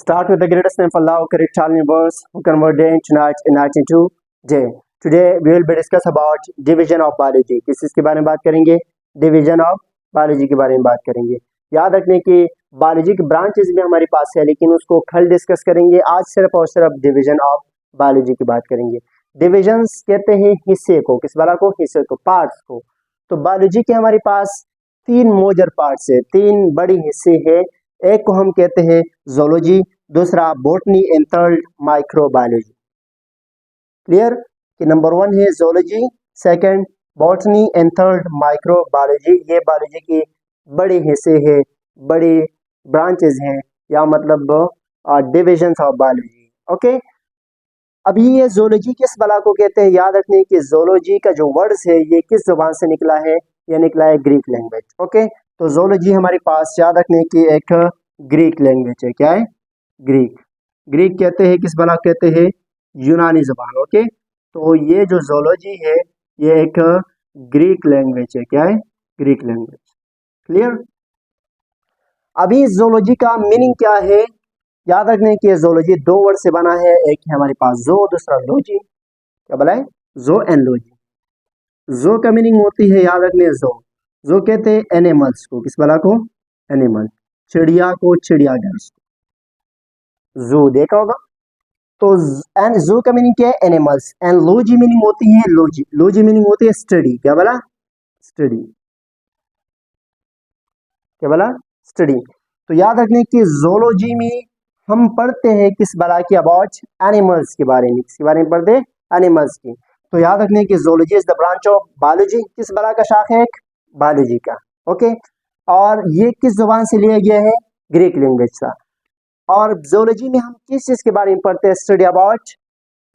Start with the greatest name for Allah, correct Charles universe, who convert day into night into day. Today we will be discuss about division of biology. किस चीज़ के बारे में बात करेंगे? Division of biology के बारे में बात करेंगे। याद रखने की बायोलॉजी की ब्रांचेस भी हमारे पास है, लेकिन उसको कल डिस्कस करेंगे। आज सिर्फ और सिर्फ डिवीजन ऑफ बायोलॉजी की बात करेंगे। डिविजन्स कहते हैं हिस्से को, किस वाला को? हिस्से को, पार्ट्स को। तो बायोलॉजी के हमारे पास तीन मेजर पार्ट्स है, तीन बड़ी हिस्से हैं। एक को हम कहते हैं जोलॉजी, दूसरा botany and third microbiology. Clear कि नंबर 1 है zoology, second botany and third microbiology. ये बायोलॉजी की बड़े हिस्से हैं, बड़ी ब्रांचेस हैं, या मतलब डिविजन्स ऑफ बायोलॉजी। ओके, अभी ये जोलॉजी किस बला को कहते हैं? याद रखने की जोलॉजी का जो वर्ड्स है ये किस जुबान से निकला है? ये निकला है ग्रीक लैंग्वेज। ओके, तो जोलॉजी हमारे पास याद रखने की एक ग्रीक लैंग्वेज है। क्या है? ग्रीक। ग्रीक कहते हैं किस बला कहते हैं? यूनानी जुबान। ओके, तो ये जो जोलॉजी है ये एक ग्रीक लैंग्वेज है। क्या है? Greek language. क्लियर? अभी जोलॉजी का मीनिंग क्या है? याद रखने की जोलॉजी दो वर्ड से बना है। एक है हमारे पास जो, दूसरा लोजी। क्या बोला है? जो एंड लोजी। जो का मीनिंग होती है, याद रखने, जो कहते हैं एनिमल्स को, किस बला को? एनिमल। चिड़िया को, चिड़ियाघर को जू देखा होगा। तो एंड जू का मीनिंग क्या है? एनिमल्स। एंड लोजी मीनिंग होती है, लोजी, लोजी मीनिंग होती है स्टडी। क्या बोला? स्टडी। क्या बोला? स्टडी। तो याद रखने की जोलॉजी में हम पढ़ते हैं किस बला की? अबाउट एनिमल्स के बारे में। किसके बारे में पढ़ते हैं? एनिमल्स की। तो याद रखने की zoology is the branch of biology. किस बला का शाख है? एक बायोलॉजी का। ओके, और ये किस जुबान से लिया गया है? ग्रीक लैंग्वेज का। और जोलॉजी में हम किस चीज के बारे में पढ़ते हैं? Study about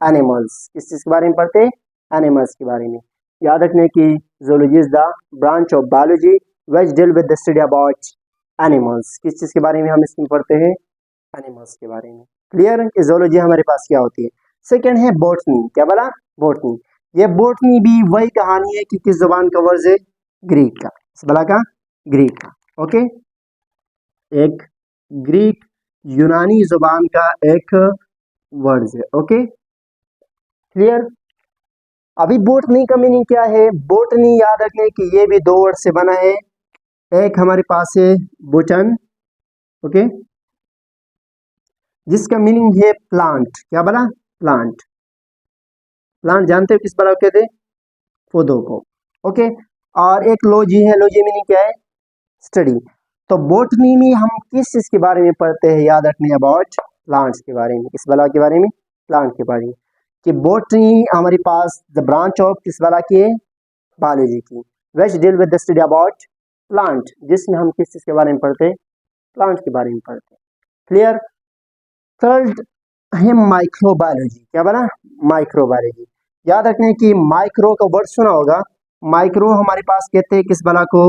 animals. किस चीज के बारे में पढ़ते हैं? एनिमल्स के बारे में। याद रखने की zoology is the branch of biology which deal with the study about animals. किस चीज के बारे में हम इसमें पढ़ते हैं? एनिमल्स के बारे में। क्लियर है कि जोलॉजी हमारे पास क्या होती है। सेकंड है बॉटनी। क्या बोला? बॉटनी। ये बॉटनी भी वही कहानी है कि किस जुबान का वर्ड है? ग्रीक का। किस बला का? ग्रीक का। ओके, एक ग्रीक यूनानी जुबान का एक वर्ड है। Okay, clear? अभी बॉटनी का मीनिंग क्या है? बॉटनी याद रखने की ये भी दो वर्ड से बना है। एक हमारे पास है बोटन, ओके, जिसका मीनिंग है प्लांट। क्या बोला? प्लांट। प्लांट जानते हो किस बला कहते हैं? पौधों को। ओके, और एक लोजी है। लोजी मीनिंग क्या है? स्टडी। तो बॉटनी में हम किस चीज के बारे में पढ़ते हैं? याद रखने अबाउट प्लांट्स के बारे में। किस बला के बारे में? प्लांट के बारे में। कि बॉटनी हमारे पास द ब्रांच ऑफ किस बला की है? बायोलॉजी की। Which deal with the study about plant, जिसमें हम किस चीज के बारे में पढ़ते हैं? प्लांट के बारे में पढ़ते हैं। क्लियर? थर्ड है माइक्रोबायोलॉजी। क्या बना? माइक्रोबायोलॉजी। याद रखने की माइक्रो का वर्ड सुना होगा। माइक्रो हमारे पास कहते हैं किस बला को?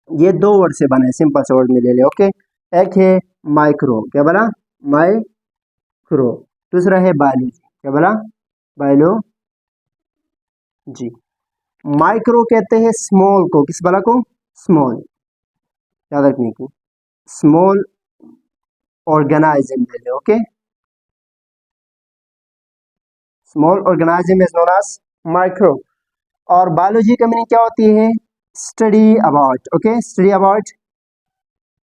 ये दो वर्ड से बने, सिंपल से वर्ड में ले ले। ओके, एक है माइक्रो। क्या बना? माइक्रो। दूसरा है बायोलॉजी। क्या बना? बायोलॉजी। माइक्रो कहते हैं स्मॉल को, किस बला को? स्मॉल। याद रखने की स्मॉल ऑर्गेनाइज्म ले ले। Okay, small organism is known as micro. और बायोलॉजी का मीनिंग क्या होती है? Study about. Okay, study about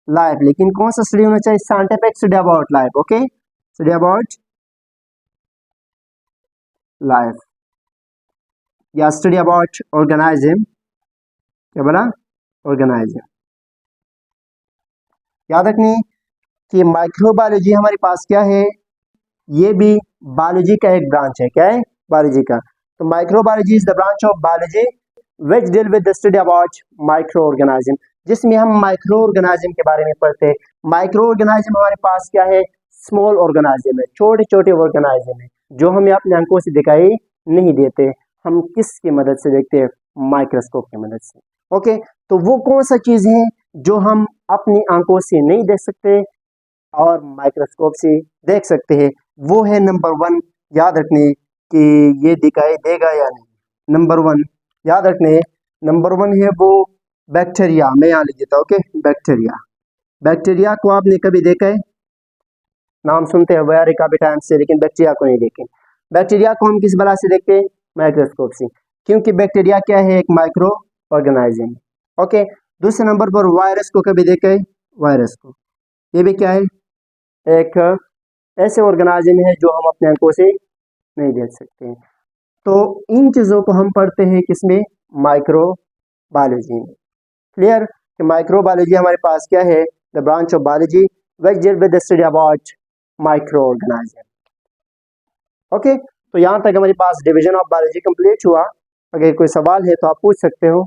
life. लेकिन कौन सा स्टडी होना चाहिए? Scientific study about life. Okay, study about life या स्टडी अबाउट ऑर्गेनाइज्म। क्या बोला? ऑर्गेनाइज्म। याद रखनी कि माइक्रोबायोलॉजी हमारे पास क्या है? ये भी बायोलॉजी का एक ब्रांच है। क्या है? बायोलॉजी का। तो microbiology is the branch of biology which deal with the study about micro organism, जिसमें हम माइक्रो ऑर्गेनाइज्म के बारे में पढ़ते हैं। माइक्रो ऑर्गेनाइज्म हमारे पास क्या है? स्मॉल ऑर्गेनाइज्म है, छोटे छोटे ऑर्गेनाइज्म है, जो हमें अपने आंखों से दिखाई नहीं देते। हम किसकी मदद से देखते हैं? माइक्रोस्कोप की मदद से। ओके, तो वो कौन सा चीज है जो हम अपनी आंखों से नहीं देख सकते और माइक्रोस्कोप से देख सकते हैं? वो है नंबर 1। याद रखने कि ये दिखाई देगा या नहीं। नंबर 1 याद रखने, नंबर 1 है वो बैक्टीरिया। मैं यहाँ लिख देता हूँ। Okay, bacteria. बैक्टीरिया को आपने कभी देखा है? नाम सुनते हैं वेरी काफी टाइम से, लेकिन बैक्टीरिया को नहीं देखें। बैक्टीरिया को हम किस बला से देखते हैं? माइक्रोस्कोप से, क्योंकि बैक्टीरिया क्या है? एक माइक्रो ऑर्गेनाइज्म। ओके, दूसरे नंबर पर वायरस को कभी देखे? वायरस को, ये भी क्या है? एक ऐसे ऑर्गेनाइज्म है जो हम अपने आंखों से नहीं देख सकते। तो इन चीज़ों को हम पढ़ते हैं किसमें? माइक्रोबायोलॉजी में। क्लियर कि माइक्रोबायोलॉजी हमारे पास क्या है? The branch of biology which deal with the study about microorganism। Okay, तो यहाँ तक हमारे पास डिवीजन ऑफ बायोलॉजी कंप्लीट हुआ। अगर कोई सवाल है तो आप पूछ सकते हो।